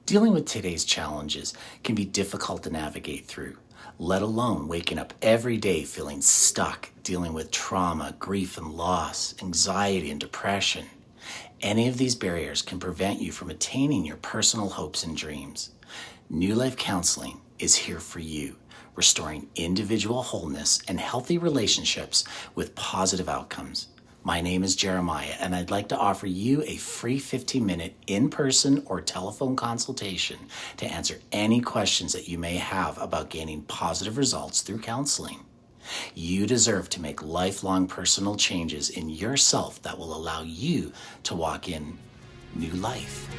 Dealing with today's challenges can be difficult to navigate through, let alone waking up every day feeling stuck, dealing with trauma, grief and loss, anxiety and depression. Any of these barriers can prevent you from attaining your personal hopes and dreams. New Life Counseling is here for you, restoring individual wholeness and healthy relationships with positive outcomes. My name is Jeremiah, and I'd like to offer you a free 15-minute in-person or telephone consultation to answer any questions that you may have about gaining positive results through counseling. You deserve to make lifelong personal changes in yourself that will allow you to walk in new life.